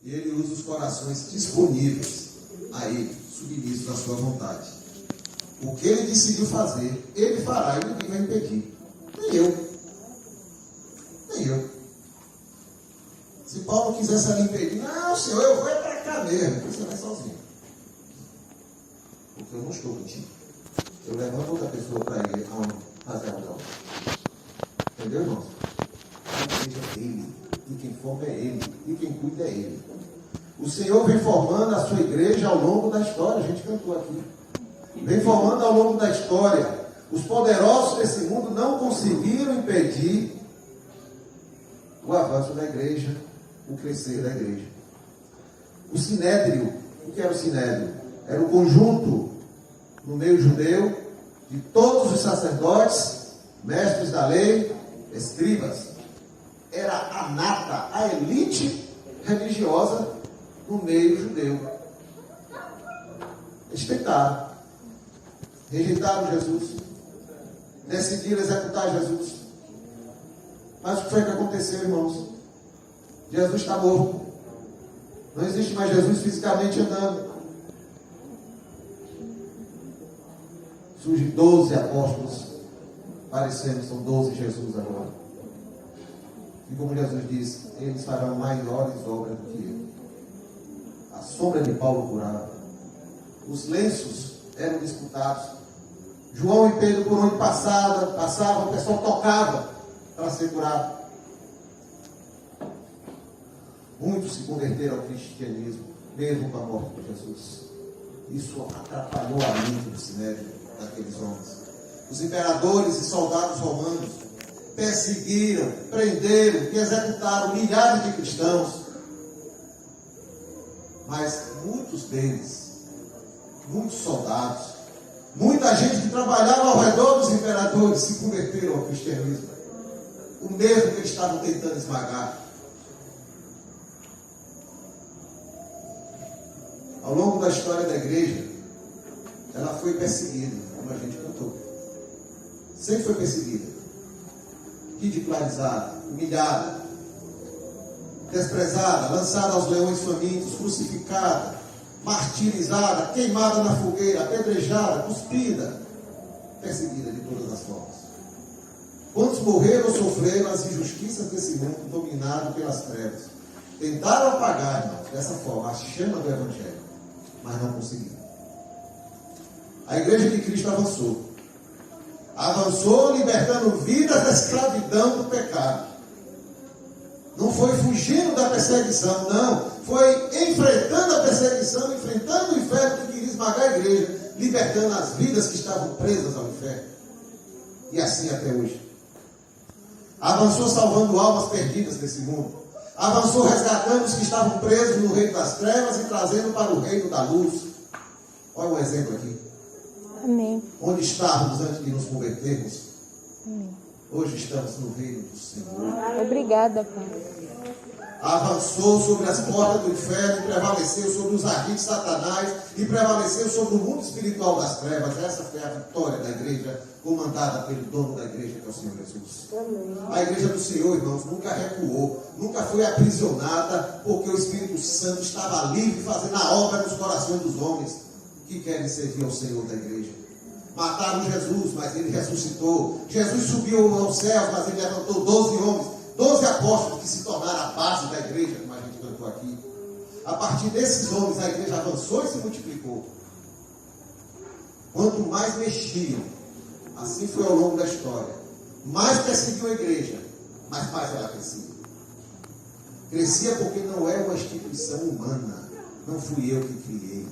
E ele usa os corações disponíveis a ele, submissos à sua vontade. O que ele decidiu fazer, ele fará e ninguém vai impedir. Nem eu. Nem eu. Se Paulo quisesse ali impedir, não, Senhor, eu vou para cá mesmo. Você vai sozinho. Porque eu não estou contigo. Eu levanto outra pessoa para ele fazer a obra. Entendeu, irmão? A igreja é dele. E quem forma é ele. E quem cuida é ele. O Senhor vem formando a sua igreja ao longo da história. A gente cantou aqui. Vem formando ao longo da história. Os poderosos desse mundo não conseguiram impedir o avanço da igreja, o crescer da igreja. O sinédrio, o que era o sinédrio? Era o conjunto no meio judeu de todos os sacerdotes, mestres da lei, escribas. Era a nata, a elite religiosa no meio judeu. Eles tentaram, rejeitaram Jesus, decidiram executar Jesus. Mas o que foi que aconteceu, irmãos? Jesus está morto. Não existe mais Jesus fisicamente andando. Surgem 12 apóstolos, parecendo, são 12 Jesus agora. E como Jesus disse, eles farão maiores obras do que eu. A sombra de Paulo curava. Os lenços eram disputados. João e Pedro, por onde passavam, o pessoal tocava para ser curado. Muitos se converteram ao cristianismo, mesmo com a morte de Jesus. Isso atrapalhou a mente do sinédrio daqueles homens. Os imperadores e soldados romanos perseguiram, prenderam e executaram milhares de cristãos. Mas muitos deles, muitos soldados, muita gente que trabalhava ao redor dos imperadores se converteram ao cristianismo. O mesmo que eles estavam tentando esmagar. Ao longo da história da igreja, ela foi perseguida, como a gente contou. Sempre foi perseguida, ridicularizada, humilhada, desprezada, lançada aos leões famintos, crucificada, martirizada, queimada na fogueira, apedrejada, cuspida, perseguida de todas as formas. Quantos morreram ou sofreram as injustiças desse mundo dominado pelas trevas? Tentaram apagar, irmãos, dessa forma, a chama do Evangelho, mas não conseguiram. A igreja de Cristo avançou. Avançou libertando vidas da escravidão do pecado. Não foi fugindo da perseguição, não. Foi enfrentando a perseguição, enfrentando o inferno que queria esmagar a igreja, libertando as vidas que estavam presas ao inferno. E assim até hoje. Avançou salvando almas perdidas desse mundo. Avançou resgatando os que estavam presos no reino das trevas e trazendo para o reino da luz. Olha um exemplo aqui. Amém. Onde estávamos antes de nos convertermos? Amém. Hoje estamos no reino do Senhor. Obrigada, Pai. Avançou sobre as portas do inferno e prevaleceu sobre os ardis de Satanás e prevaleceu sobre o mundo espiritual das trevas. Essa foi a vitória da igreja, comandada pelo dono da igreja, que é o Senhor Jesus. Amém. A igreja do Senhor, irmãos, nunca recuou, nunca foi aprisionada, porque o Espírito Santo estava livre, fazendo a obra nos corações dos homens que querem servir ao Senhor da igreja. Mataram Jesus, mas ele ressuscitou. Jesus subiu aos céus, mas ele levantou 12 homens, 12 apóstolos que se tornaram a base da igreja, como a gente cantou aqui. A partir desses homens, a igreja avançou e se multiplicou. Quanto mais mexiam, assim foi ao longo da história, mais perseguiu a igreja, mas mais ela crescia. Crescia porque não é uma instituição humana. Não fui eu que criei.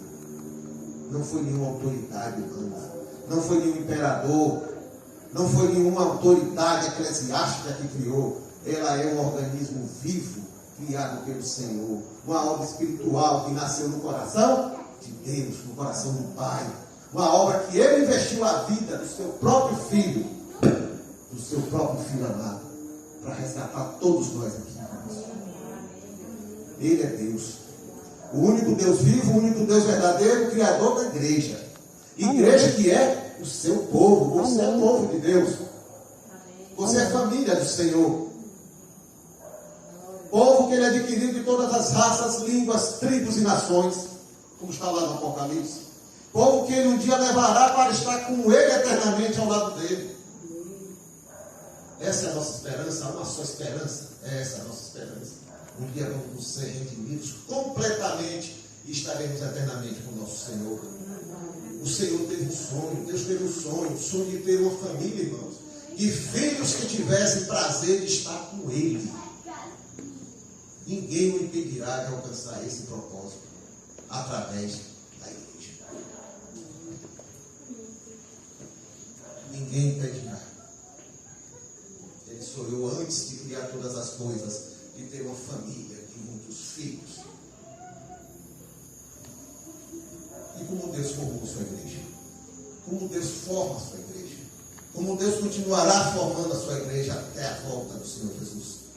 Não foi nenhuma autoridade humana. Não foi nenhum imperador. Não foi nenhuma autoridade eclesiástica que criou. Ela é um organismo vivo, criado pelo Senhor. Uma obra espiritual que nasceu no coração de Deus, no coração do Pai. Uma obra que Ele investiu a vida do seu próprio Filho, amado, para resgatar todos nós aqui. Ele é Deus. O único Deus vivo, o único Deus verdadeiro, Criador da igreja. Igreja que é o seu povo. Você é o povo de Deus. Você é família do Senhor. Povo que Ele ele adquiriu de todas as raças, línguas, tribos e nações, como está lá no Apocalipse. Povo que ele um dia levará para estar com ele eternamente ao lado dele. Essa é a nossa esperança, há uma só esperança. Essa é a nossa esperança. Um dia vamos ser redimidos completamente e estaremos eternamente com o nosso Senhor. O Senhor teve um sonho, Deus teve um sonho, o sonho de ter uma família, irmãos. E filhos que tivessem prazer de estar com Ele. Ninguém o impedirá de alcançar esse propósito através da igreja. Ninguém impedirá. Ele sonhou antes de criar todas as coisas, de ter uma família, de muitos filhos. E como Deus formou sua igreja? Como Deus forma a sua igreja? Como Deus continuará formando a sua igreja até a volta do Senhor Jesus?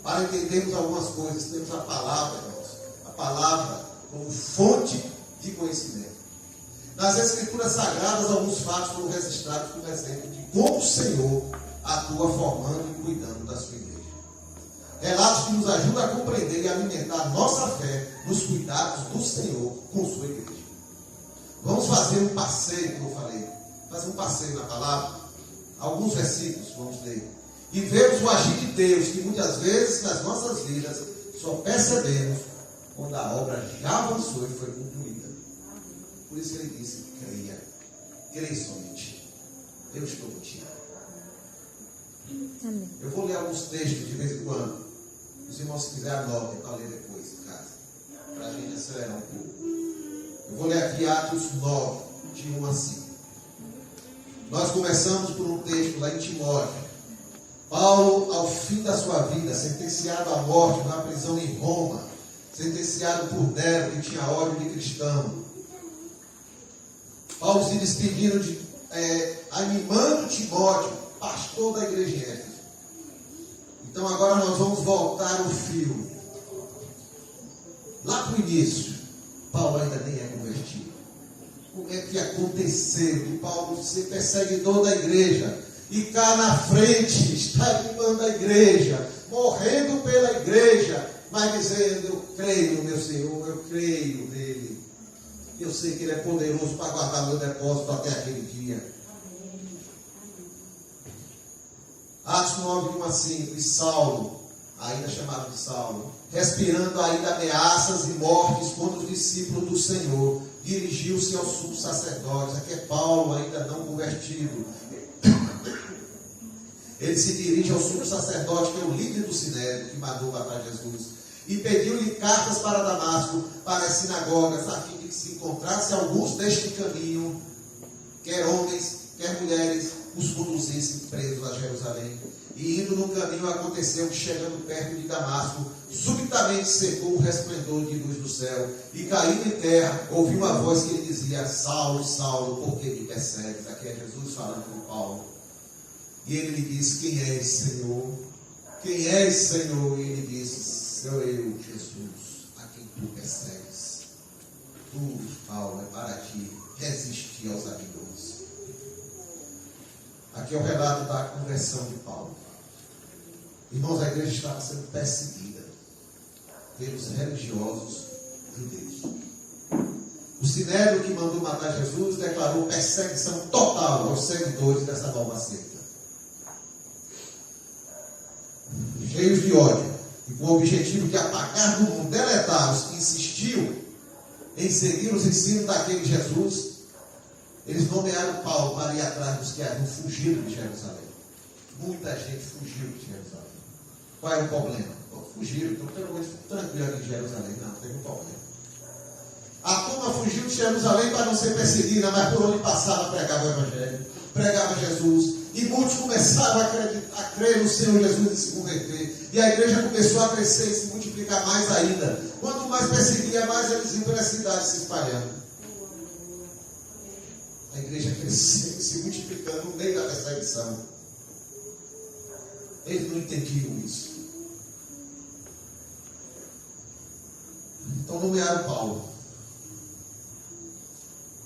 Para entendermos algumas coisas, temos a palavra, irmãos. A palavra como fonte de conhecimento. Nas Escrituras Sagradas, alguns fatos foram registrados como exemplo de como o Senhor atua formando e cuidando da sua igreja. Relatos que nos ajudam a compreender e alimentar nossa fé nos cuidados do Senhor com sua igreja. Vamos fazer um passeio, como eu falei. Fazer um passeio na palavra. Alguns versículos, vamos ler. E vemos o agir de Deus, que muitas vezes nas nossas vidas só percebemos quando a obra já avançou e foi concluída. Por isso ele disse, creia. Creia somente. Eu estou contigo. Amém. Eu vou ler alguns textos de vez em quando. Os irmãos, se quiserem, anotem para ler depois em casa. Para a gente acelerar um pouco. Eu vou ler aqui Atos 9, de 1 a 5. Nós começamos por um texto lá em Timóteo. Paulo, ao fim da sua vida, sentenciado à morte na prisão em Roma, sentenciado por Nero, que tinha ódio de cristão. Paulo se despedindo, animando Timóteo, pastor da igreja em Éfeso. Então agora nós vamos voltar o fio. Lá para o início, Paulo ainda nem é convertido. Como é que aconteceu de Paulo ser perseguidor da igreja e cá na frente está animando a igreja, morrendo pela igreja, mas dizendo, eu creio no meu Senhor, eu creio nele. Eu sei que ele é poderoso para guardar meu depósito até aquele dia. Atos 9, de 1 a 5, e Saulo, ainda chamado de Saulo, respirando ainda ameaças e mortes contra os discípulos do Senhor, dirigiu-se aos sumos sacerdotes. Aqui é Paulo, ainda não convertido. Ele se dirige ao sumo sacerdote, que é o líder do sinédrio, que mandou matar Jesus, e pediu-lhe cartas para Damasco, para as sinagogas, a fim de que se encontrasse alguns deste caminho, quer homens, quer mulheres, os conduzissem presos a Jerusalém. E indo no caminho, aconteceu que, chegando perto de Damasco, subitamente secou o resplendor de luz do céu, e caindo em terra, ouviu uma voz que lhe dizia, Saulo, Saulo, por que me persegues? Aqui é Jesus falando com Paulo. E ele lhe disse, quem és, Senhor? Quem és, Senhor? E ele disse, sou eu, Jesus, a quem tu persegues. Tu, Paulo, é para ti resistir aos aguilhões. Aqui é o relato da conversão de Paulo. Irmãos, a igreja estava sendo perseguida pelos religiosos judeus. O sinédrio que mandou matar Jesus declarou perseguição total aos seguidores dessa nova seita. Cheios de ódio e com o objetivo de apagar do mundo, deletar os que insistiam em seguir os ensinos daquele Jesus, eles nomearam Paulo para ir atrás dos que haviam fugido de Jerusalém. Muita gente fugiu de Jerusalém. Qual era o problema? Fugiram, então tranquilo aqui em Jerusalém. Não, teve um problema. A turma fugiu de Jerusalém para não ser perseguida, mas por onde passava pregava o Evangelho, pregava Jesus. E muitos começaram a crer no Senhor Jesus e se converter. E a igreja começou a crescer e se multiplicar mais ainda. Quanto mais perseguia, mais eles iam pelas cidades se espalhando. A igreja crescendo, se multiplicando no meio da perseguição. Eles não entendiam isso. Então nomearam Paulo.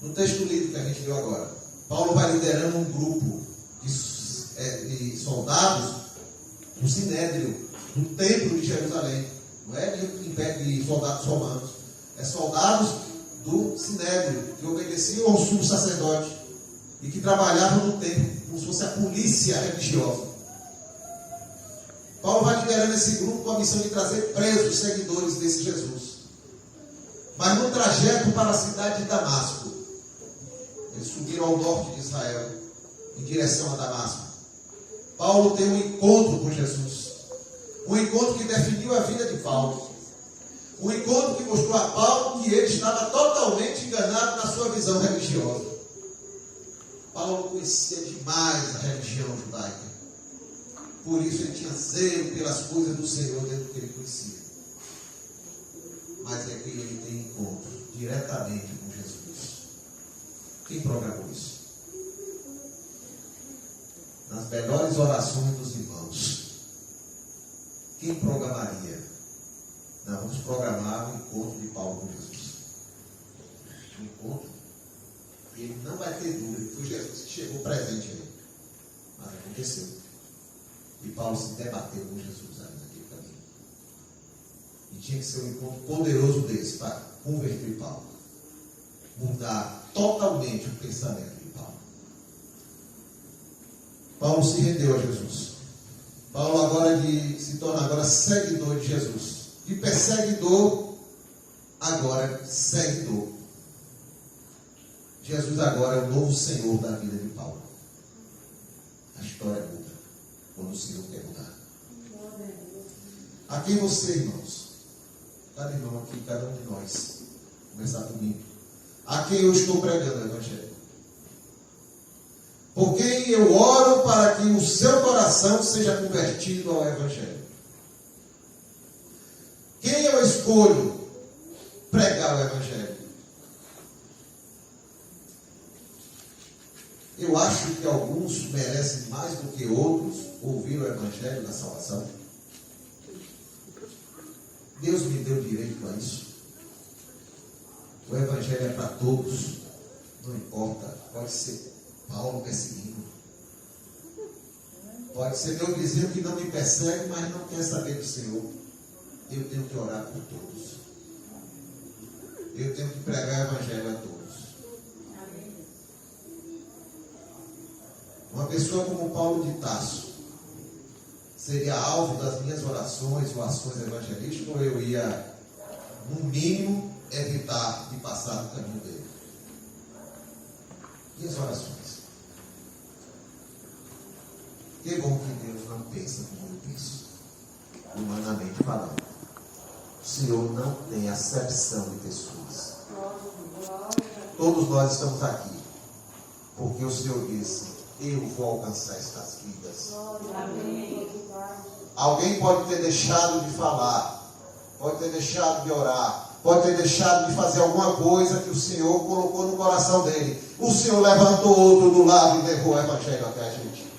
No texto lido que a gente leu agora, Paulo vai liderando um grupo de soldados do sinédrio, do templo de Jerusalém, Não é em pé de soldados romanos. É soldados do Sinédrio, que obedeciam ao sumo sacerdote e que trabalhavam no templo, como se fosse a polícia religiosa. Paulo vai liderando esse grupo com a missão de trazer presos seguidores desse Jesus. Mas no trajeto para a cidade de Damasco, eles subiram ao norte de Israel, em direção a Damasco. Paulo tem um encontro com Jesus. Um encontro que definiu a vida de Paulo. Um encontro que mostrou a Paulo que ele estava totalmente enganado na sua visão religiosa. Paulo conhecia demais a religião judaica. Por isso ele tinha zelo pelas coisas do Senhor dentro do que ele conhecia. Mas é que ele tem encontro diretamente com Jesus. Quem programou isso? Nas melhores orações dos irmãos. Quem programaria? Não, vamos programar o encontro de Paulo com Jesus. Um encontro. E ele não vai ter dúvida que foi Jesus que chegou presente aí. Mas aconteceu. E Paulo se debateu com Jesus ali naquele caminho. E tinha que ser um encontro poderoso desse para converter Paulo. Mudar totalmente o pensamento de Paulo. Paulo se rendeu a Jesus. Paulo agora se torna agora seguidor de Jesus. De perseguidor, agora seguidor. Jesus agora é o novo Senhor da vida de Paulo. A história muda quando o Senhor quer mudar. A quem você, irmãos? Cada irmão aqui, cada um de nós. Começar comigo. A quem eu estou pregando o Evangelho. Por quem eu oro para que o seu coração seja convertido ao Evangelho. Quem eu escolho pregar o Evangelho? Eu acho que alguns merecem mais do que outros ouvir o Evangelho da salvação. Deus me deu direito a isso. O Evangelho é para todos. Não importa. Pode ser Paulo perseguindo. Pode ser meu vizinho que não me persegue, mas não quer saber do Senhor. Eu tenho que orar por todos. Eu tenho que pregar o Evangelho a todos. Uma pessoa como Paulo de Tarso seria alvo das minhas orações ou ações evangelísticas, ou eu ia, no mínimo, evitar de passar no caminho dele? E as orações? Que bom que Deus não pensa como eu penso, humanamente falando. O Senhor não tem acepção de pessoas. Todos nós estamos aqui porque o Senhor disse: eu vou alcançar estas vidas. Alguém pode ter deixado de falar, pode ter deixado de orar, pode ter deixado de fazer alguma coisa que o Senhor colocou no coração dele. O Senhor levantou outro do lado e levou o Evangelho até a gente.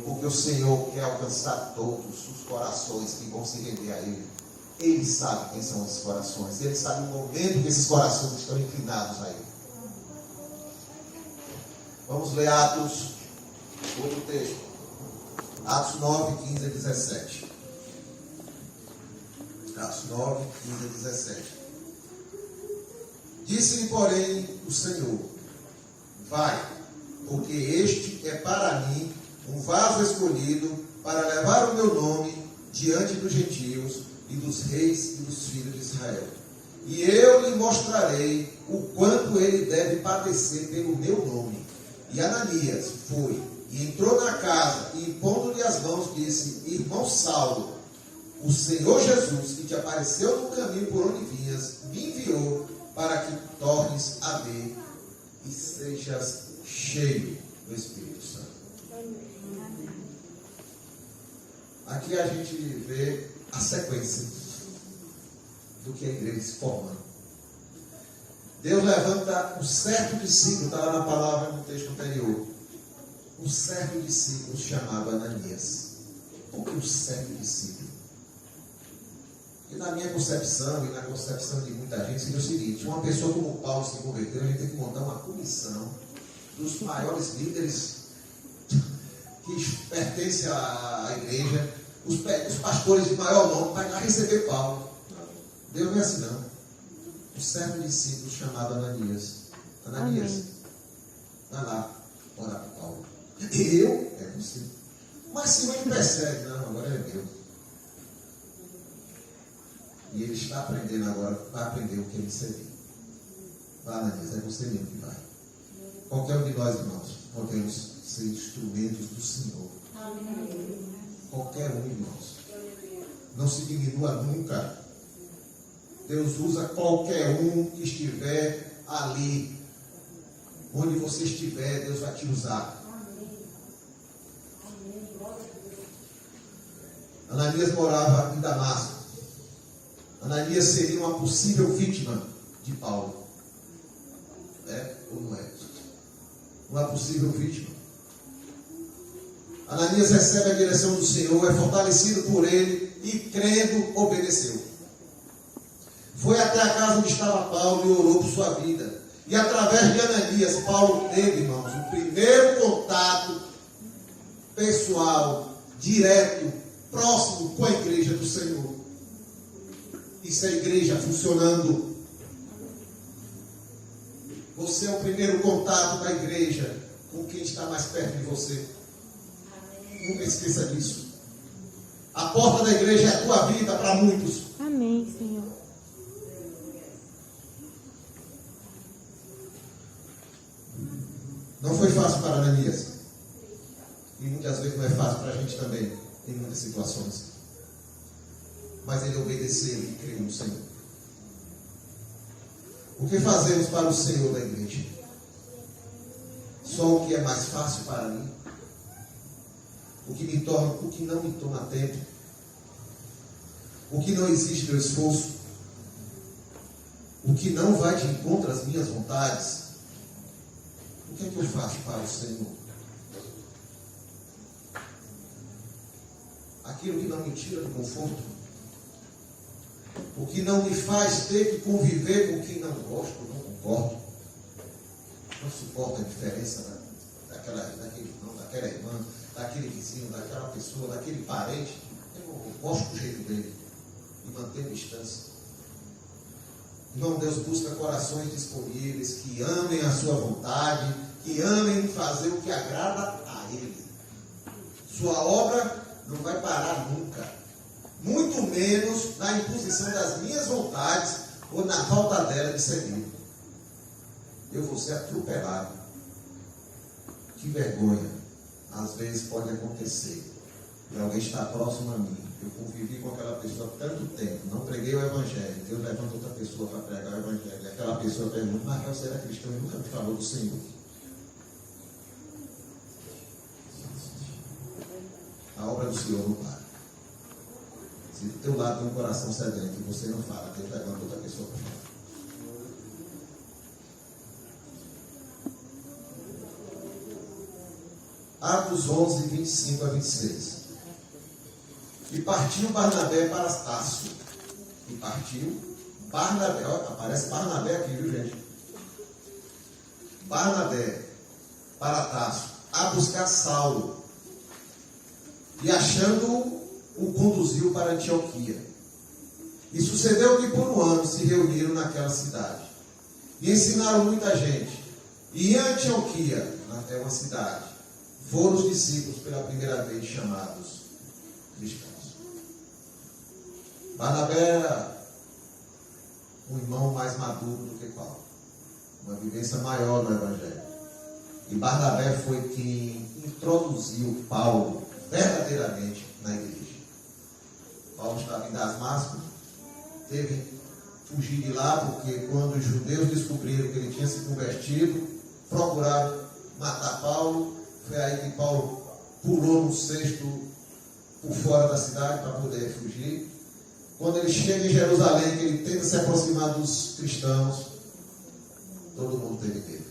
Porque o Senhor quer alcançar todos os corações que vão se render a Ele. Ele sabe quem são esses corações. Ele sabe o momento que esses corações estão inclinados a Ele. Vamos ler Atos, outro texto. Atos 9, 15 a 17. Atos 9, 15 a 17. Disse-lhe, porém, o Senhor: vai, porque este é para mim um vaso escolhido para levar o meu nome diante dos gentios e dos reis e dos filhos de Israel. E eu lhe mostrarei o quanto ele deve padecer pelo meu nome. E Ananias foi e entrou na casa e, impondo-lhe as mãos, disse: irmão Saulo, o Senhor Jesus, que te apareceu no caminho por onde vinhas, me enviou para que tornes a ver e sejas cheio do Espírito Santo. Aqui a gente vê a sequência do que a igreja se forma. Deus levanta um certo discípulo, está lá na palavra no texto anterior. Um certo discípulo chamado Ananias. Por que um certo discípulo? E na minha concepção e na concepção de muita gente seria o seguinte: uma pessoa como Paulo se converteu, a gente tem que montar uma comissão dos maiores líderes que pertencem à igreja, os pastores de maior nome para lá receber Paulo. Deus não é assim, não. Um certo discípulo chamado Ananias. Ananias, vai lá orar para Paulo. Eu? É você. Mas se não me persegue, não, agora é Deus. E ele está aprendendo agora, vai aprender o que ele servir. Vai, Ananias, é você mesmo que vai. Qualquer um de nós, irmãos, podemos ser instrumentos do Senhor. Qualquer um, irmãos. Não se diminua nunca. Deus usa qualquer um que estiver ali. Onde você estiver, Deus vai te usar. Ananias morava em Damasco. Ananias seria uma possível vítima de Paulo. É ou não é? Uma possível vítima. Ananias recebe a direção do Senhor, é fortalecido por ele e, crendo, obedeceu. Foi até a casa onde estava Paulo e orou por sua vida. E através de Ananias, Paulo teve, irmãos, o primeiro contato pessoal, direto, próximo com a igreja do Senhor. Isso é a igreja funcionando. Você é o primeiro contato da igreja com quem está mais perto de você. Nunca esqueça disso. A porta da igreja é a tua vida para muitos. Amém, Senhor. Não foi fácil para Ananias. E muitas vezes não é fácil para a gente também, em muitas situações. Mas ele obedeceu e creu no Senhor. O que fazemos para o Senhor da igreja? Só o que é mais fácil para mim. O que não me toma tempo. O que não exige meu esforço. O que não vai de encontro às minhas vontades. O que é que eu faço para o Senhor? Aquilo que não me tira do conforto. O que não me faz ter que conviver com quem não gosto, não concordo. Não suporto a diferença daquele irmão, daquela irmã, daquele vizinho, daquela pessoa, daquele parente. Eu não gosto do jeito dele. E manter distância. Irmão, Deus busca corações disponíveis, que amem a sua vontade, que amem fazer o que agrada a Ele. Sua obra não vai parar nunca. Muito menos na imposição das minhas vontades ou na falta dela de seguir. Eu vou ser atropelado. Que vergonha. Às vezes pode acontecer. E alguém está próximo a mim. Eu convivi com aquela pessoa há tanto tempo. Não preguei o Evangelho. Deus levanta outra pessoa para pregar o Evangelho. E aquela pessoa pergunta, mas você era cristão e nunca me falou do Senhor. A obra do Senhor não para. Se do teu lado tem um coração sedento e você não fala, Deus levanta outra pessoa para falar. Atos 11, 25 a 26. E partiu Barnabé para Tarso. E partiu Barnabé. Olha, aparece Barnabé aqui, viu, gente? Barnabé para Tarso, a buscar Saulo. E achando-o, o conduziu para Antioquia. E sucedeu que por um ano se reuniram naquela cidade. E ensinaram muita gente. E em Antioquia, até uma cidade, foram os discípulos pela primeira vez chamados cristãos. Barnabé era um irmão mais maduro do que Paulo. Uma vivência maior no Evangelho. E Barnabé foi quem introduziu Paulo verdadeiramente na igreja. Paulo estava em Damasco, teve que fugir de lá, porque quando os judeus descobriram que ele tinha se convertido, procuraram matar Paulo. Foi aí que Paulo pulou no cesto por fora da cidade para poder fugir. Quando ele chega em Jerusalém, que ele tenta se aproximar dos cristãos, todo mundo teve medo.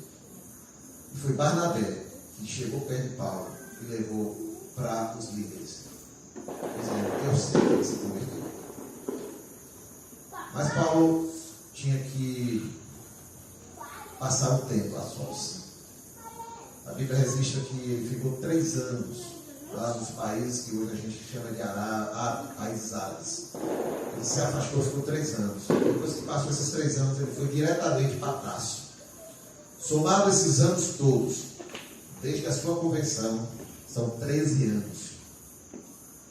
E foi Barnabé que chegou perto de Paulo e levou para os líderes, dizendo, eu sei que ele se converteu. Mas Paulo tinha que passar um tempo a sós. A Bíblia registra que ele ficou 3 anos lá dos países que hoje a gente chama de países árabes. Ele se afastou, ficou 3 anos. Depois que passou esses 3 anos, ele foi diretamente para Tarso. Somado esses anos todos, desde a sua conversão, são 13 anos.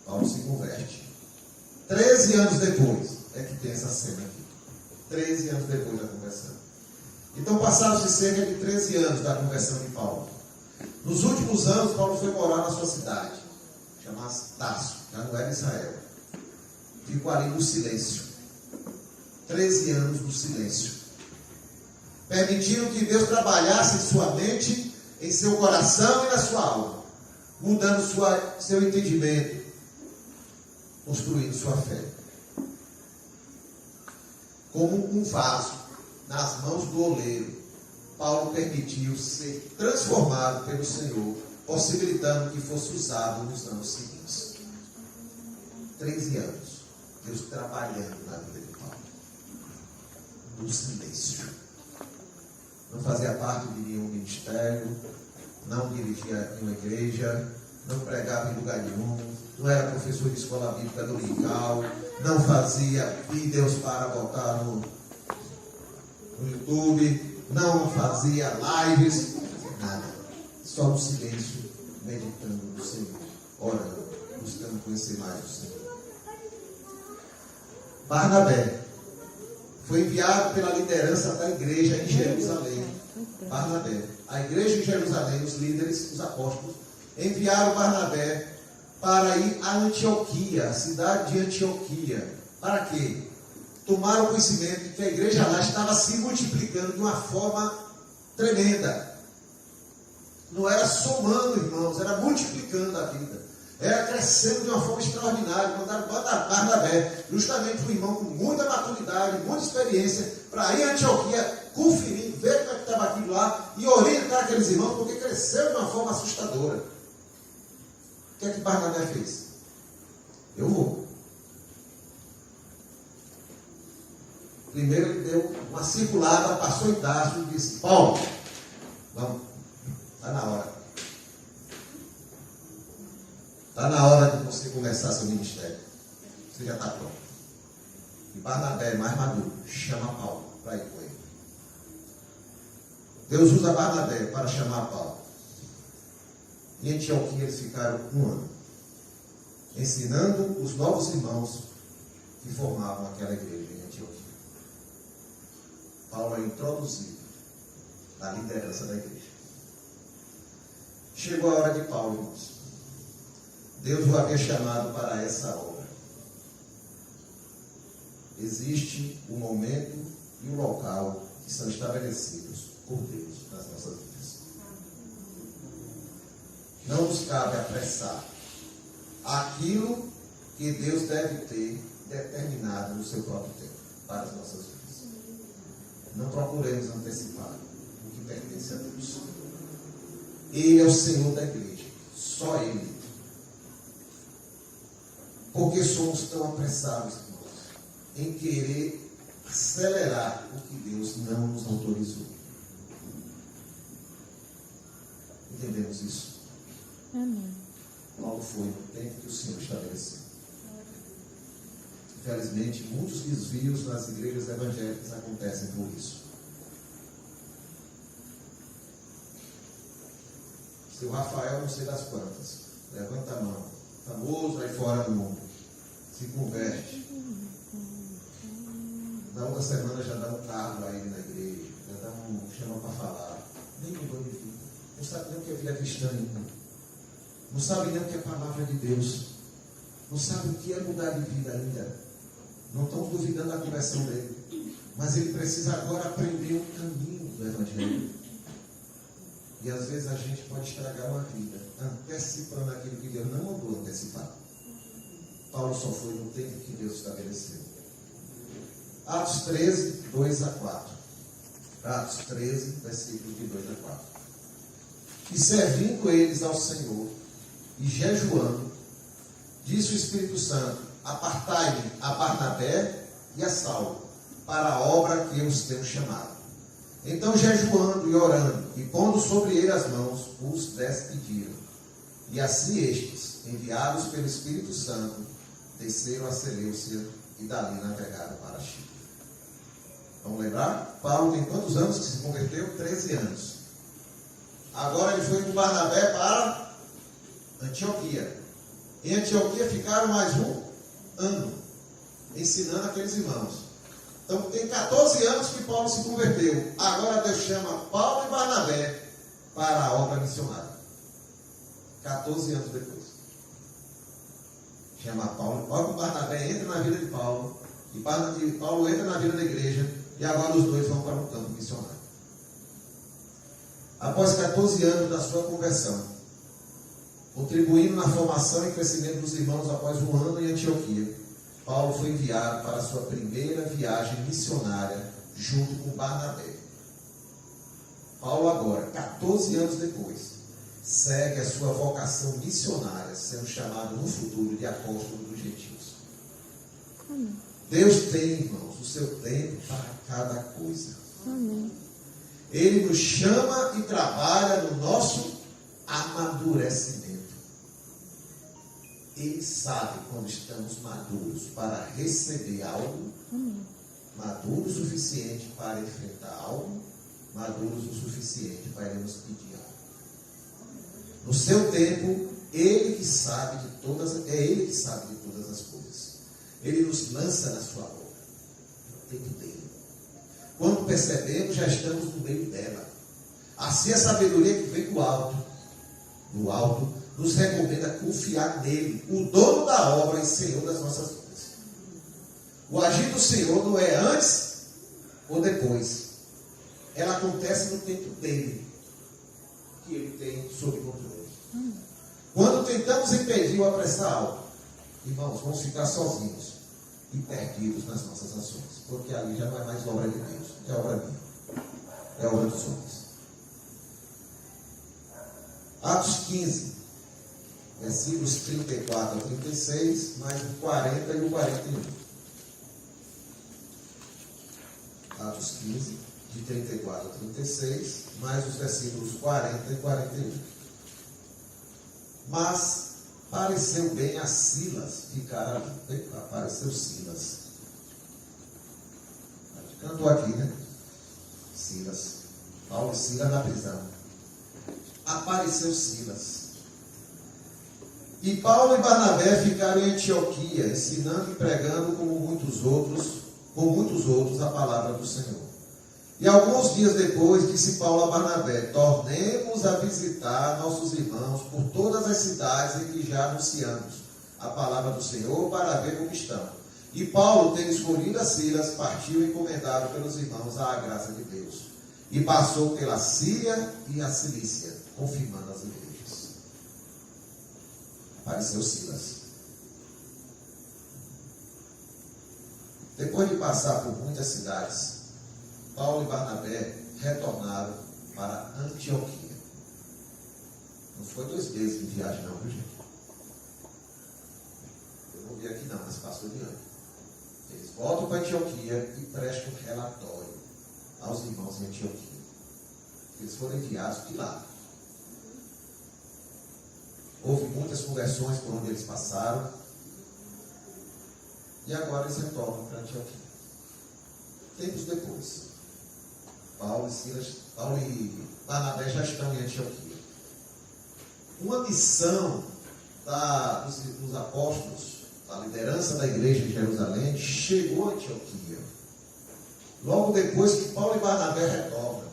Paulo se converte. 13 anos depois é que tem essa cena aqui. 13 anos depois da conversão. Então passaram-se cerca de 13 anos da conversão de Paulo. Nos últimos anos, Paulo foi morar na sua cidade, chamada Tarso, já não era Israel. Ficou ali no silêncio. 13 anos no silêncio. Permitiram que Deus trabalhasse em sua mente, em seu coração e na sua alma, mudando seu entendimento, construindo sua fé. Como um vaso nas mãos do oleiro, Paulo permitiu ser transformado pelo Senhor, possibilitando que fosse usado nos anos seguintes. 13 anos, Deus trabalhando na vida de Paulo, no silêncio. Não fazia parte de nenhum ministério, não dirigia uma igreja, não pregava em lugar nenhum, não era professor de escola bíblica dominical, não fazia vídeos para botar no YouTube, não fazia lives, nada. Só no silêncio, meditando no Senhor, orando, buscando conhecer mais o Senhor. Barnabé foi enviado pela liderança da igreja em Jerusalém. Barnabé. A igreja em Jerusalém, os líderes, os apóstolos, enviaram Barnabé para ir a Antioquia, a cidade de Antioquia. Para quê? Tomaram conhecimento de que a igreja lá estava se multiplicando de uma forma tremenda. Não era somando, irmãos, era multiplicando a vida. Era crescendo de uma forma extraordinária. Mandaram Barnabé, justamente um irmão com muita maturidade, muita experiência, para ir a Antioquia, conferir, ver como é que estava aquilo lá e orientar aqueles irmãos, porque cresceu de uma forma assustadora. O que é que Barnabé fez? Eu vou. Primeiro ele deu uma circulada, passou em Tarso e disse: Paulo, vamos, está na hora. Está na hora de você começar seu ministério. Você já está pronto. E Barnabé, mais maduro, chama Paulo para ir com ele. Deus usa Barnabé para chamar Paulo. Em Antioquia eles ficaram 1 ano, ensinando os novos irmãos que formavam aquela igreja em Antioquia. Paulo é introduzido na liderança da igreja. Chegou a hora de Paulo, irmãos. Deus o havia chamado para essa obra. Existe o momento e o local que são estabelecidos por Deus nas nossas vidas. Não nos cabe apressar aquilo que Deus deve ter determinado no seu próprio tempo para as nossas vidas. Não procuremos antecipar o que pertence a Deus. Ele é o Senhor da igreja, só Ele. Porque somos tão apressados, irmãos, em querer acelerar o que Deus não nos autorizou. Entendemos isso? Amém. Paulo foi no tempo que o Senhor estabeleceu. Infelizmente, muitos desvios nas igrejas evangélicas acontecem por isso. Seu Rafael, não sei das quantas, levanta a mão, famoso aí fora do mundo, se converte. Na outra semana já dá um cargo a ele na igreja, já dá chama para falar. Nem mudou de vida. Não sabe nem o que é vida cristã ainda. Não sabe nem o que é a palavra de Deus. Não sabe o que é mudar de vida ainda. Não estão duvidando da conversão dele. Mas ele precisa agora aprender o caminho do Evangelho. E às vezes a gente pode estragar uma vida, antecipando aquilo que Deus não mandou antecipar. Paulo só foi no tempo que Deus estabeleceu. Atos 13, 2 a 4. Atos 13, versículos de 2 a 4. E servindo eles ao Senhor, e jejuando, disse o Espírito Santo: apartai-me a Barnabé e a Saulo, para a obra que eu os tenho chamado. Então, jejuando e orando, e pondo sobre ele as mãos, os despediram. E assim estes, enviados pelo Espírito Santo, desceram a Seleucia e dali navegaram para Chipre. Vamos lembrar? Paulo tem quantos anos que se converteu? 13 anos. Agora ele foi com Barnabé para Antioquia. Em Antioquia ficaram mais um ano, ensinando aqueles irmãos. Então tem 14 anos que Paulo se converteu. Agora Deus chama Paulo e Barnabé para a obra missionária. 14 anos depois. Chama Paulo. Paulo e Barnabé entra na vida de Paulo. E Paulo entra na vida da igreja. E agora os dois vão para um campo missionário. Após 14 anos da sua conversão, contribuindo na formação e crescimento dos irmãos após um ano em Antioquia, Paulo foi enviado para a sua primeira viagem missionária junto com Barnabé. Paulo agora, 14 anos depois, segue a sua vocação missionária, sendo chamado no futuro de apóstolo dos gentios. Amém. Deus tem, irmãos, o seu tempo para cada coisa. Amém. Ele nos chama e trabalha no nosso amadurecimento. Ele sabe quando estamos maduros para receber algo, maduros o suficiente para enfrentar algo, maduros o suficiente para ele nos pedir algo. No seu tempo, Ele que sabe de todas as coisas. Ele nos lança na sua obra. No tempo dele. Quando percebemos, já estamos no meio dela. Assim a sabedoria que vem do alto, nos recomenda confiar nele, o dono da obra e Senhor das nossas vidas. O agir do Senhor não é antes ou depois. Ela acontece no tempo dele, que ele tem sob controle. Quando tentamos impedir ou apressar algo, irmãos, vamos ficar sozinhos e perdidos nas nossas ações, porque ali já não é mais obra de Deus, é obra minha, é obra dos homens. Atos 15, versículos 34 a 36, mais o 40 e o 41. Atos 15, de 34 a 36, mais os versículos 40 e 41. Mas pareceu bem a Silas ficar ali. Apareceu Silas. Cantou aqui, né? Silas. Paulo e Silas na prisão. Apareceu Silas. E Paulo e Barnabé ficaram em Antioquia, ensinando e pregando com muitos outros a palavra do Senhor. E alguns dias depois, disse Paulo a Barnabé: tornemos a visitar nossos irmãos por todas as cidades em que já anunciamos a palavra do Senhor, para ver como estão. E Paulo, tendo escolhido a Silas, partiu encomendado pelos irmãos à graça de Deus. E passou pela Síria e a Cilícia, confirmando as igrejas. Apareceu Silas. Depois de passar por muitas cidades, Paulo e Barnabé retornaram para Antioquia. Não foi 2 meses de viagem não, viu gente? Eu não vi aqui não, mas passou de ano. Eles voltam para Antioquia e prestam relatório aos irmãos em Antioquia. Eles foram enviados de lá. Houve muitas conversões por onde eles passaram. E agora eles retornam para Antioquia. Tempos depois, Paulo e Barnabé já estão em Antioquia. Uma missão dos apóstolos, da liderança da igreja de Jerusalém, chegou a Antioquia. Logo depois que Paulo e Barnabé retornam.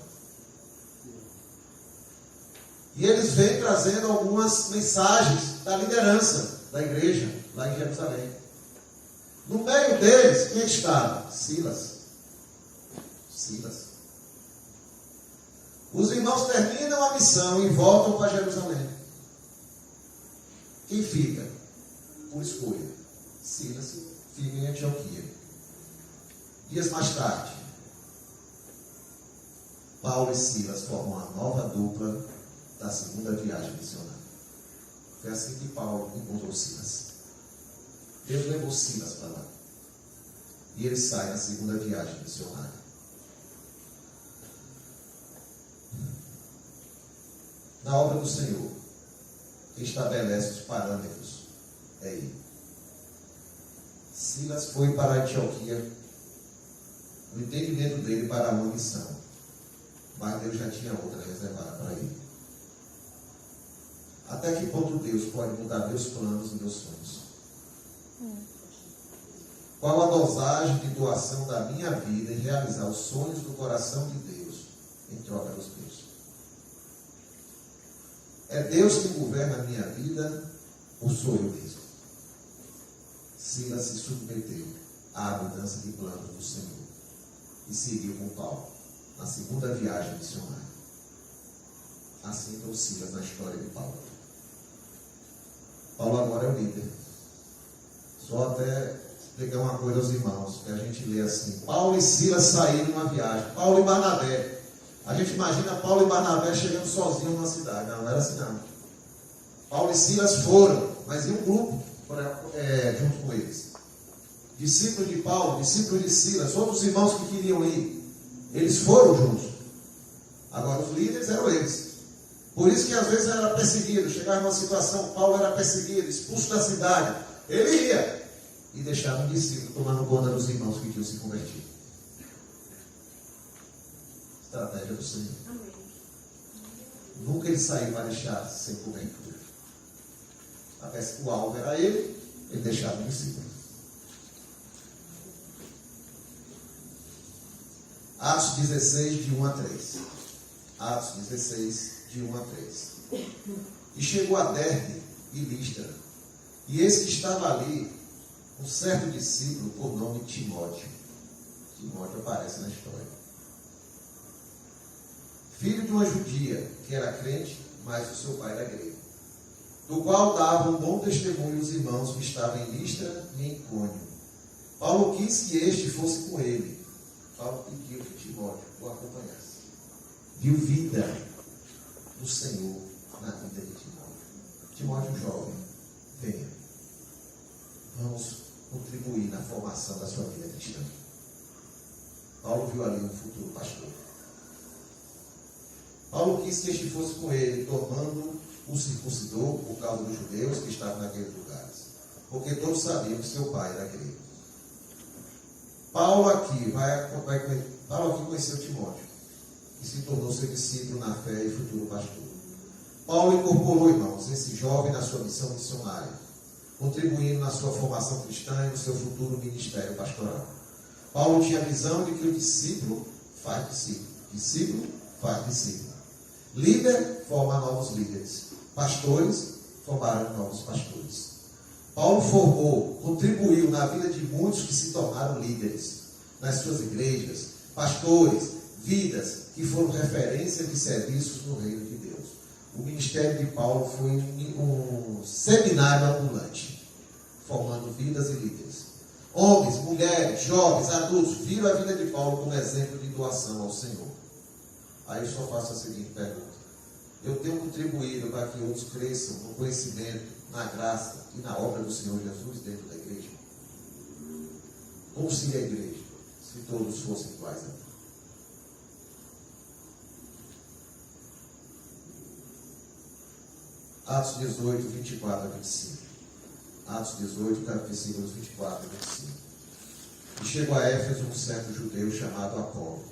E eles vêm trazendo algumas mensagens da liderança da igreja lá em Jerusalém. No meio deles, quem estava? Silas. Os irmãos terminam a missão e voltam para Jerusalém. Quem fica? Por escolha. Silas fica em Antioquia. Dias mais tarde, Paulo e Silas formam a nova dupla da segunda viagem missionária. Foi assim que Paulo encontrou Silas. Deus levou Silas para lá. E ele sai na segunda viagem missionária. Na obra do Senhor, quem estabelece os parâmetros é ele. Silas foi para a Antioquia, no entendimento dele, para uma missão. Mas Deus já tinha outra reservada para ele. Até que ponto Deus pode mudar meus planos e meus sonhos? Qual a dosagem de doação da minha vida em realizar os sonhos do coração de Deus em troca dos meus? É Deus que governa a minha vida ou sou eu mesmo? Silas se submeteu à mudança de planos do Senhor e seguiu com Paulo na segunda viagem missionária. Assim entrou Silas na história de Paulo. Paulo agora é o líder. Só até explicar uma coisa aos irmãos, que a gente lê assim: Paulo e Silas saíram numa viagem. Paulo e Barnabé. A gente imagina Paulo e Barnabé chegando sozinhos numa cidade. Não era assim não. Paulo e Silas foram, mas em um grupo junto com eles. Discípulos de Paulo, discípulos de Silas, outros irmãos que queriam ir. Eles foram juntos. Agora os líderes eram eles. Por isso que às vezes era perseguido. Chegava numa situação, Paulo era perseguido, expulso da cidade. Ele ia e deixava um discípulo tomando conta dos irmãos que tinham se convertido. Estratégia do Senhor. Amém. Nunca ele saiu para deixar sem cobertura. O alvo era ele deixava um discípulo. Atos 16, de 1 a 3. Atos 16, de 1 a 3. E chegou a Derbe e Listra, e eis que estava ali um certo discípulo por nome Timóteo. Timóteo aparece na história. Filho de uma judia, que era crente, mas o seu pai era grego, do qual dava um bom testemunho os irmãos que estavam em Listra e em Icônio. Paulo quis que este fosse com ele. Paulo pediu que Timóteo o acompanhasse. Viu vida do Senhor na vida de Timóteo. Timóteo jovem, venha. Vamos contribuir na formação da sua vida cristã. Paulo viu ali um futuro pastor. Paulo quis que este fosse com ele, tomando o circuncidor por causa dos judeus que estavam naqueles lugares, porque todos sabiam que seu pai era grego. Paulo aqui conheceu Timóteo e se tornou seu discípulo na fé e futuro pastor. Paulo incorporou, irmãos, esse jovem na sua missão missionária, contribuindo na sua formação cristã e no seu futuro ministério pastoral. Paulo tinha a visão de que o discípulo faz discípulo. Discípulo faz discípulo. Líder forma novos líderes. Pastores formaram novos pastores. Paulo contribuiu na vida de muitos que se tornaram líderes nas suas igrejas, pastores, vidas que foram referência de serviços no reino de Deus. O ministério de Paulo foi um seminário ambulante, formando vidas e líderes. Homens, mulheres, jovens, adultos, viram a vida de Paulo como exemplo de doação ao Senhor. Aí eu só faço a seguinte pergunta: eu tenho contribuído para que outros cresçam no conhecimento, na graça e na obra do Senhor Jesus dentro da igreja? Como seria a igreja se todos fossem iguais a mim? Atos 18, 24 a 25. Atos 18, versículos 24 a 25. E chegou a Éfeso um certo judeu chamado Apolo,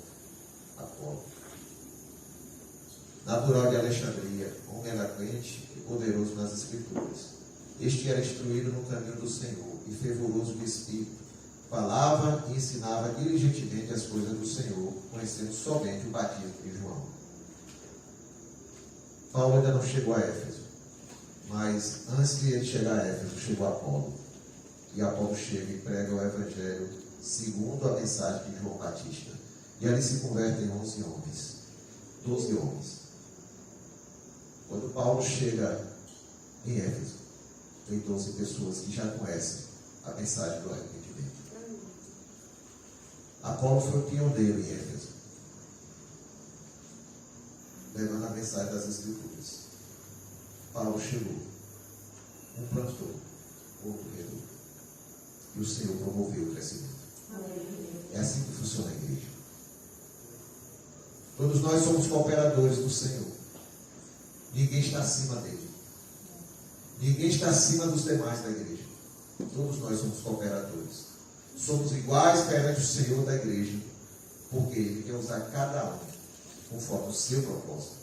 natural de Alexandria, homem eloquente e poderoso nas Escrituras. Este era instruído no caminho do Senhor e fervoroso de espírito. Falava e ensinava diligentemente as coisas do Senhor, conhecendo somente o batismo de João. Paulo ainda não chegou a Éfeso, mas antes de ele chegar a Éfeso, chegou a Apolo. E Apolo chega e prega o Evangelho segundo a mensagem de João Batista. E ali se convertem 11 homens, 12 homens. Quando Paulo chega em Éfeso, tem 12 pessoas que já conhecem a mensagem do arrependimento. Apolo foi pioneiro em Éfeso, levando a mensagem das Escrituras. Paulo chegou, um plantou, outro regou, e o Senhor promoveu o crescimento. É assim que funciona a igreja. Todos nós somos cooperadores do Senhor. Ninguém está acima dele. Ninguém está acima dos demais da igreja. Todos nós somos cooperadores. Somos iguais perante o Senhor da igreja, porque Ele quer usar cada um conforme o seu propósito.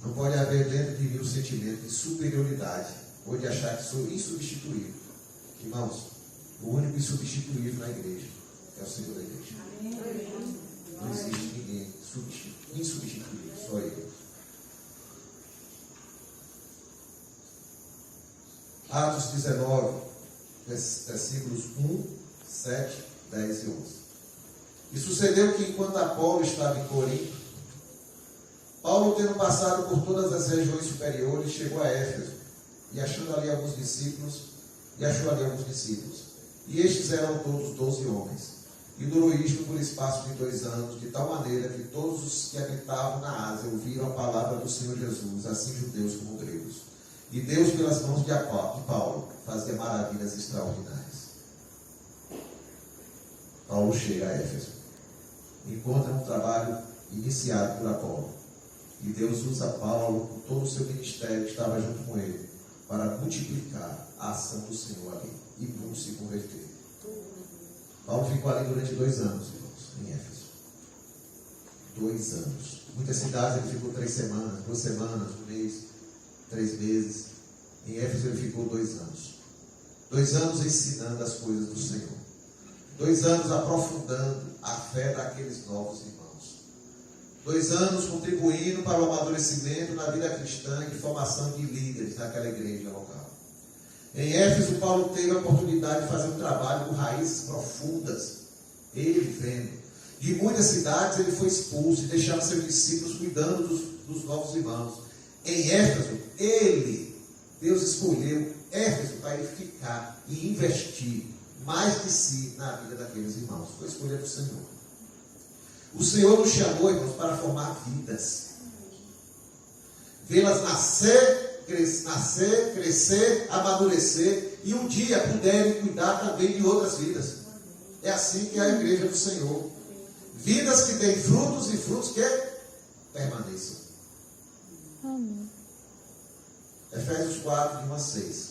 Não pode haver dentro de mim o sentimento de superioridade ou de achar que sou insubstituível. Irmãos, o único insubstituível na igreja é o Senhor da igreja. Não existe ninguém insubstituível, só Ele. Atos 19, versículos 1, 7, 10 e 11. E sucedeu que enquanto Apolo estava em Corinto, Paulo, tendo passado por todas as regiões superiores, chegou a Éfeso, e achou ali alguns discípulos. E estes eram todos 12 homens. E durou isto por espaço de 2 anos, de tal maneira que todos os que habitavam na Ásia ouviram a palavra do Senhor Jesus, assim judeus como gregos. E Deus, pelas mãos de Paulo, fazia maravilhas extraordinárias. Paulo chega a Éfeso, encontra um trabalho iniciado por Apolo. E Deus usa Paulo, com todo o seu ministério que estava junto com ele, para multiplicar a ação do Senhor ali. E muitos se converteram. Paulo ficou ali durante 2 anos, irmãos, em Éfeso. 2 anos. Muitas cidades ele ficou 3 semanas, 2 semanas, 1 mês, 3 meses. Em Éfeso ele ficou 2 anos. 2 anos ensinando as coisas do Senhor. 2 anos aprofundando a fé daqueles novos irmãos. 2 anos contribuindo para o amadurecimento na vida cristã e formação de líderes naquela igreja local. Em Éfeso, Paulo teve a oportunidade de fazer um trabalho com raízes profundas. Ele vendo. De muitas cidades ele foi expulso e deixava seus discípulos cuidando dos novos irmãos. Em Éfeso, Deus escolheu Éfeso para ele ficar e investir mais de si na vida daqueles irmãos. Foi a escolha do Senhor. O Senhor nos chamou, irmãos, para formar vidas. Vê-las nascer, crescer, amadurecer e um dia puderem cuidar também de outras vidas. É assim que é a igreja do Senhor. Vidas que têm frutos e frutos que permaneçam. Amém. Efésios 4, de 1 a 6.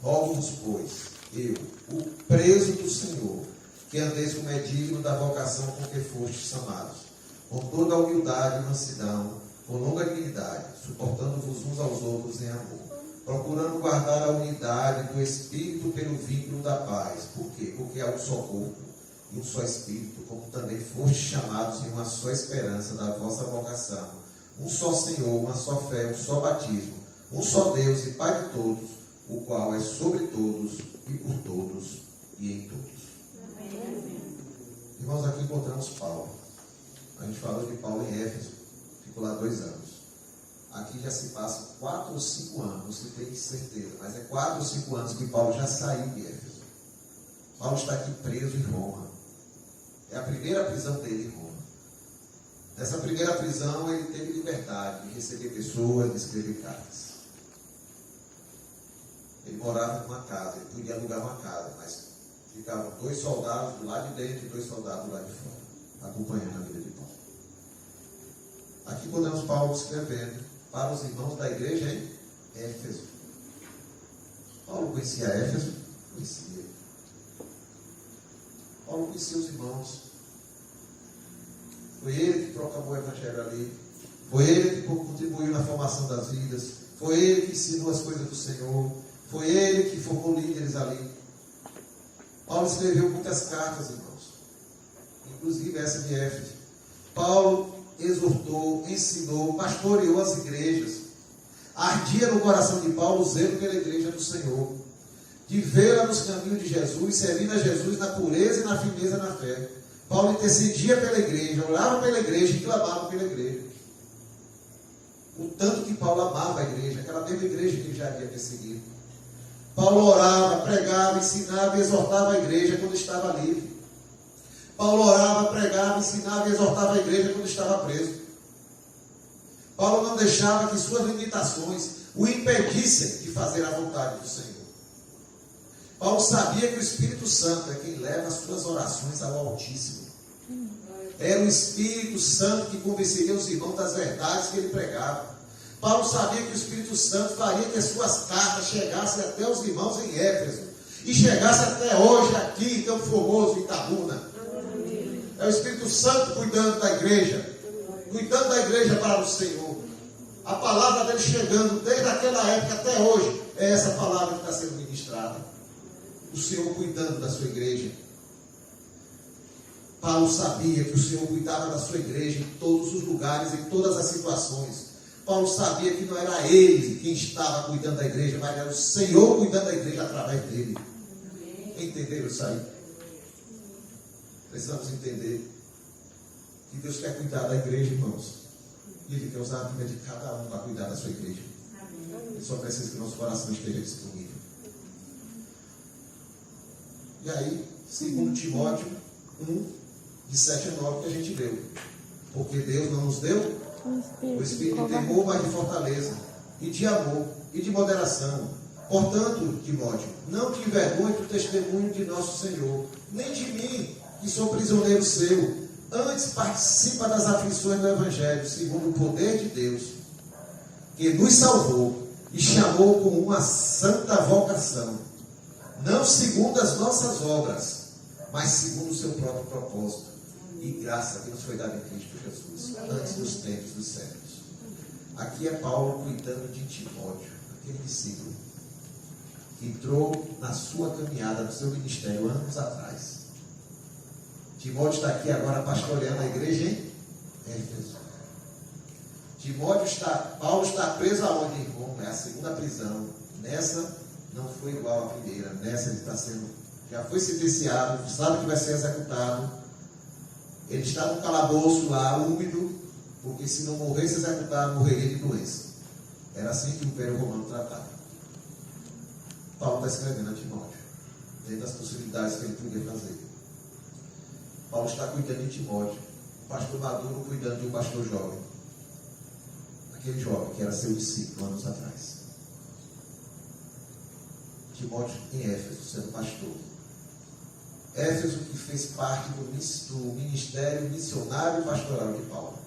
Rogo-vos, pois, eu, o preso do Senhor, que andeis como é digno da vocação com que fostes chamados, com toda a humildade e mansidão, com longa dignidade, suportando-vos uns aos outros em amor, procurando guardar a unidade do Espírito pelo vínculo da paz. Por quê? Porque há um só corpo e um só Espírito, como também fostes chamados em uma só esperança da vossa vocação, um só Senhor, uma só fé, um só batismo, um só Deus e Pai de todos, o qual é sobre todos e por todos e em todos. Irmãos, aqui encontramos Paulo. A gente falou de Paulo em Éfeso, ficou lá 2 anos. Aqui já se passam 4 ou 5 anos, não se tem certeza, mas é 4 ou 5 anos que Paulo já saiu de Éfeso. Paulo está aqui preso em Roma. É a primeira prisão dele em Roma. Nessa primeira prisão ele teve liberdade de receber pessoas, de escrever cartas. Ele morava numa casa, ele podia alugar uma casa, mas ficavam 2 soldados do lado de dentro e 2 soldados do lado de fora, acompanhando a vida de Paulo. Aqui podemos Paulo escrevendo para os irmãos da igreja em Éfeso. Paulo conhecia Éfeso? Conhecia. Paulo conhecia os irmãos. Foi ele que proclamou o evangelho ali. Foi ele que contribuiu na formação das vidas. Foi ele que ensinou as coisas do Senhor. Foi ele que formou líderes ali. Paulo escreveu muitas cartas, irmãos. Inclusive essa de Éfeso. Paulo exortou, ensinou, pastoreou as igrejas. Ardia no coração de Paulo o zelo pela igreja do Senhor. De vê-la nos caminhos de Jesus, servindo a Jesus na pureza e na firmeza na fé. Paulo intercedia pela igreja, orava pela igreja e clamava pela igreja. O tanto que Paulo amava a igreja, aquela mesma igreja que ele já havia perseguido. Paulo orava, pregava, ensinava e exortava a igreja quando estava livre. Paulo orava, pregava, ensinava e exortava a igreja quando estava preso. Paulo não deixava que suas limitações o impedissem de fazer a vontade do Senhor. Paulo sabia que o Espírito Santo é quem leva as suas orações ao Altíssimo. Era o Espírito Santo que convenceria os irmãos das verdades que ele pregava. Paulo sabia que o Espírito Santo faria que as suas cartas chegassem até os irmãos em Éfeso. E chegasse até hoje aqui, tão famoso em Itabuna. É o Espírito Santo cuidando da igreja. Cuidando da igreja para o Senhor. A palavra dele chegando desde aquela época até hoje. É essa palavra que está sendo ministrada. O Senhor cuidando da sua igreja. Paulo sabia que o Senhor cuidava da sua igreja em todos os lugares, em todas as situações. Paulo sabia que não era ele quem estava cuidando da igreja, mas era o Senhor cuidando da igreja através dele. Entenderam isso aí? Precisamos entender que Deus quer cuidar da igreja, irmãos. E Ele quer usar a vida de cada um para cuidar da sua igreja. Ele só precisa que o nosso coração esteja disponível. E aí, segundo Timóteo 1, de 7 a 9, que a gente leu. Porque Deus não nos deu o espírito de temor, mas de fortaleza, e de amor, e de moderação. Portanto, Timóteo, não te envergonhe do testemunho de nosso Senhor, nem de mim, que sou prisioneiro seu. Antes participa das aflições do Evangelho, segundo o poder de Deus, que nos salvou e chamou com uma santa vocação, não segundo as nossas obras, mas segundo o seu próprio propósito e graça que nos foi dada em Cristo Jesus, antes dos tempos dos séculos. Aqui é Paulo cuidando de Timóteo, aquele discípulo que entrou na sua caminhada, no seu ministério, anos atrás. Timóteo está aqui agora pastoreando a igreja em Éfeso. Paulo está preso aonde, irmão? É a segunda prisão. Nessa não foi igual à primeira. Nessa ele está já foi sentenciado, sabe que vai ser executado. Ele está no calabouço lá, úmido, porque se não morresse executado, morreria de doença. Era assim que o Império Romano tratava. Paulo está escrevendo a Timóteo, dentro das possibilidades que ele podia fazer. Paulo está cuidando de Timóteo, o pastor maduro cuidando de um pastor jovem. Aquele jovem que era seu discípulo anos atrás. Timóteo em Éfeso, sendo pastor. Éfeso que fez parte do ministério missionário e pastoral de Paulo.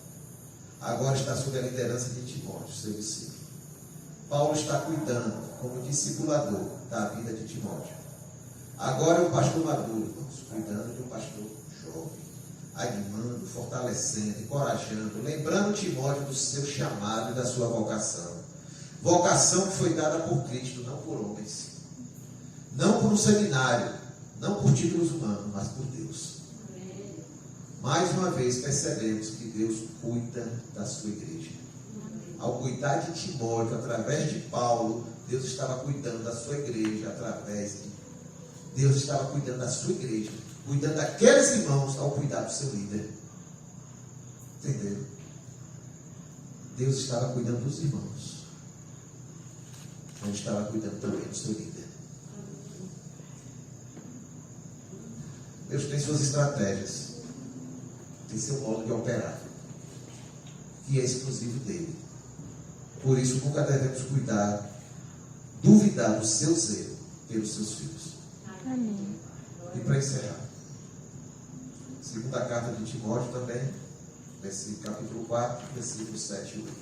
Agora está sob a liderança de Timóteo, seu discípulo. Paulo está cuidando, como discipulador, da vida de Timóteo. Agora é um pastor maduro, irmãos, cuidando de um pastor jovem, animando, fortalecendo, encorajando, lembrando Timóteo do seu chamado e da sua vocação. Vocação que foi dada por Cristo, não por homens. Não por um seminário, não por títulos humanos, mas por Deus. Mais uma vez percebemos que Deus cuida da sua igreja. Ao cuidar de Timóteo, através de Paulo, Deus estava cuidando da sua igreja, Deus estava cuidando da sua igreja, cuidando daqueles irmãos ao cuidar do seu líder. Entenderam? Deus estava cuidando dos irmãos, mas estava cuidando também do seu líder. Deus tem suas estratégias, tem seu modo de operar, que é exclusivo dele. Por isso, nunca devemos duvidar do seu zelo pelos seus filhos. Amém. E para encerrar, segunda carta de Timóteo também, capítulo 4, versículos 7 e 8.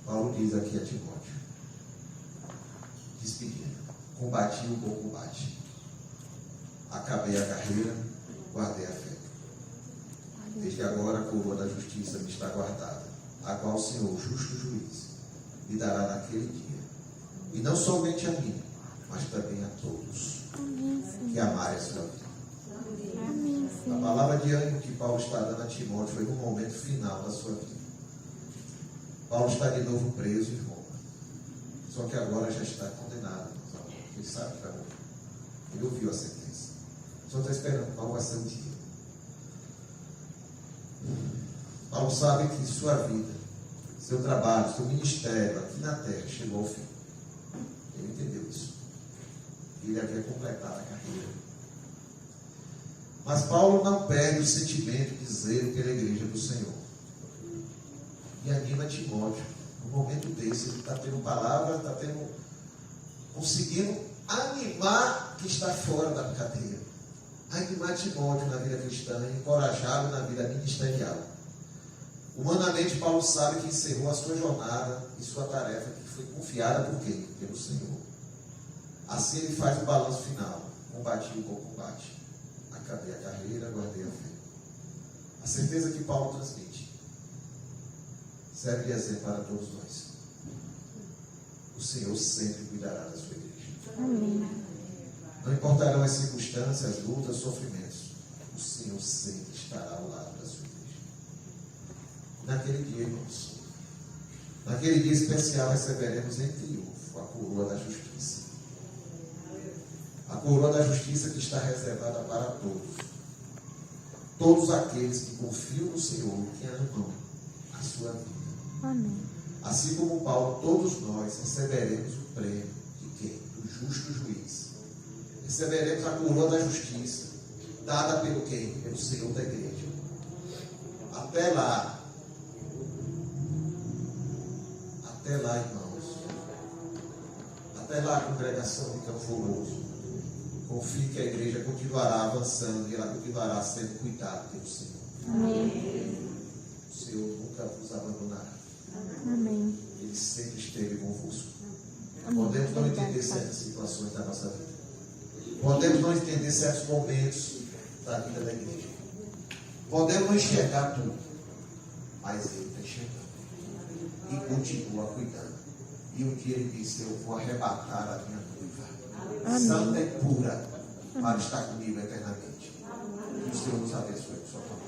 Paulo diz aqui a Timóteo, despedindo: combati o bom combate, acabei a carreira, guardei a fé. Desde agora a coroa da justiça me está guardada, a qual o Senhor, justo juiz, me dará naquele dia. E não somente a mim, mas também a todos que amarem a sua vida. Amém, A Senhor. palavra de ânimo que Paulo está dando a Timóteo foi no momento final da sua vida. Paulo está de novo preso em Roma. Só que agora já está condenado. Ele sabe que vai morrer. Ele ouviu a sentença. Só está esperando qual vai ser o dia. Paulo sabe que sua vida, seu trabalho, seu ministério aqui na terra chegou ao fim. Ele entendeu isso. Ele havia completado a carreira. Mas Paulo não perde o sentimento de zelo pela igreja do Senhor. E anima Timóteo. No momento desse, ele está tendo palavra, está conseguindo animar que está fora da cadeia. Animar Timóteo na vida cristã, encorajá-lo na vida ministerial. Humanamente, Paulo sabe que encerrou a sua jornada e sua tarefa que foi confiada por quem? Pelo Senhor. Assim ele faz o balanço final. Combati o bom combate. Acabei a carreira, guardei a fé. A certeza que Paulo transmite serve de exemplo para todos nós. O Senhor sempre cuidará da sua igreja. Amém. Não importarão as circunstâncias, as lutas, os sofrimentos. O Senhor sempre estará ao lado da sua igreja. Naquele dia, irmãos, naquele dia especial, receberemos em triunfo a coroa da justiça. A coroa da justiça que está reservada para todos. Todos aqueles que confiam no Senhor, que amam a sua vida. Amém. Assim como Paulo, todos nós receberemos o prêmio de quem? Do justo juiz. Receberemos a coroa da justiça, dada pelo quem? Pelo Senhor da igreja. Até lá, irmãos, até lá, congregação de Campo Formoso, confie que a igreja continuará avançando e ela continuará sendo cuidada pelo Senhor. Amém. O Senhor nunca vos abandonará. Amém. Ele sempre esteve convosco. Amém. Podemos não entender certas situações da nossa vida. Podemos não entender certos momentos da vida da igreja. Podemos não enxergar tudo. Mas Ele está enxergando. E continua cuidando. E um dia Ele disse: eu vou arrebatar a minha noiva. Amém. Santa e pura, para estar comigo eternamente. Que o Senhor nos abençoe com sua palavra.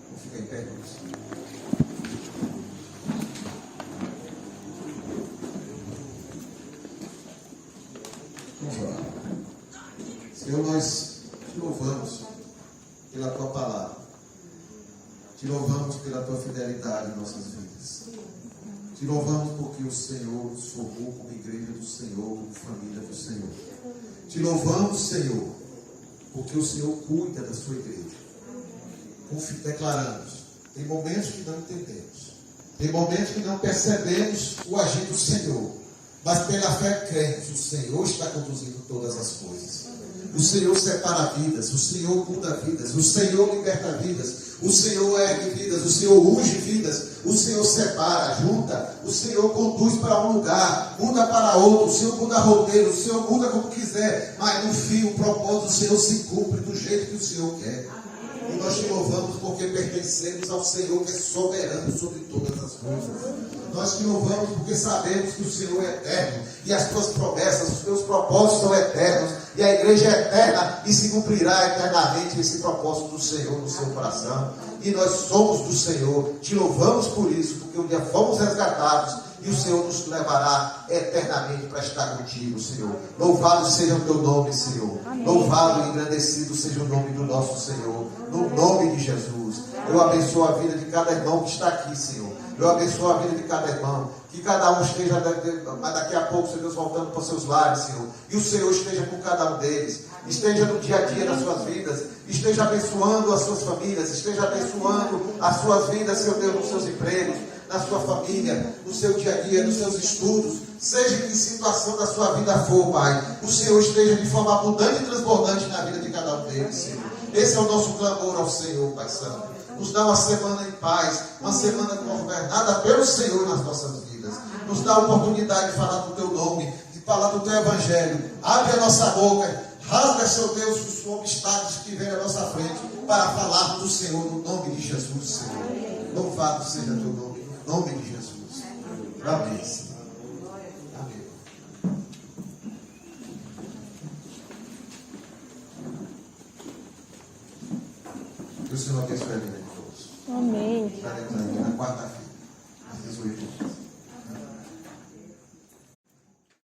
Vou ficar em pé, irmãos. Vamos orar. Senhor, nós te louvamos pela tua palavra. Te louvamos pela tua fidelidade em nossas vidas. Te louvamos porque o Senhor nos formou como igreja do Senhor, como família do Senhor. Te louvamos, Senhor, porque o Senhor cuida da sua igreja. Declaramos, tem momentos que não entendemos, tem momentos que não percebemos o agir do Senhor, mas pela fé cremos, o Senhor está conduzindo todas as coisas. O Senhor separa vidas, o Senhor muda vidas, o Senhor liberta vidas, o Senhor ergue vidas, o Senhor unge vidas, o Senhor separa, junta, o Senhor conduz para um lugar, muda para outro, o Senhor muda roteiro, o Senhor muda como quiser, mas no fim o propósito do Senhor se cumpre do jeito que o Senhor quer. E nós te louvamos porque pertencemos ao Senhor que é soberano sobre todas as coisas. Nós te louvamos porque sabemos que o Senhor é eterno e as tuas promessas, os teus propósitos são eternos e a igreja é eterna e se cumprirá eternamente esse propósito do Senhor no seu coração. E nós somos do Senhor, te louvamos por isso, porque um dia fomos resgatados e o Senhor nos levará eternamente para estar contigo, Senhor. Louvado seja o teu nome, Senhor. Amém. Louvado e engrandecido seja o nome do nosso Senhor. No nome de Jesus. Eu abençoo a vida de cada irmão que está aqui, Senhor. Eu abençoo a vida de cada irmão. Que cada um esteja, daqui a pouco, Senhor Deus, voltando para os seus lares, Senhor. E o Senhor esteja com cada um deles. Esteja no dia a dia das suas vidas. Esteja abençoando as suas famílias. Esteja abençoando as suas vidas, Senhor Deus, nos seus empregos, na sua família, no seu dia a dia, nos seus estudos. Seja em que situação da sua vida for, Pai, o Senhor esteja de forma abundante e transbordante na vida de cada um deles, Senhor. Esse é o nosso clamor ao Senhor, Pai Santo. Nos dá uma semana em paz, uma semana governada pelo Senhor nas nossas vidas. Nos dá a oportunidade de falar do teu nome, de falar do teu evangelho. Abre a nossa boca, rasga, Senhor Deus, os obstáculos que vêm à nossa frente, para falar do Senhor, no nome de Jesus, Senhor. Louvado seja teu nome, no nome de Jesus. Amém, Senhor. Amém. Que o Senhor abençoe a vida de todos. Amém. Estaremos aqui na quarta-feira, às 18 horas.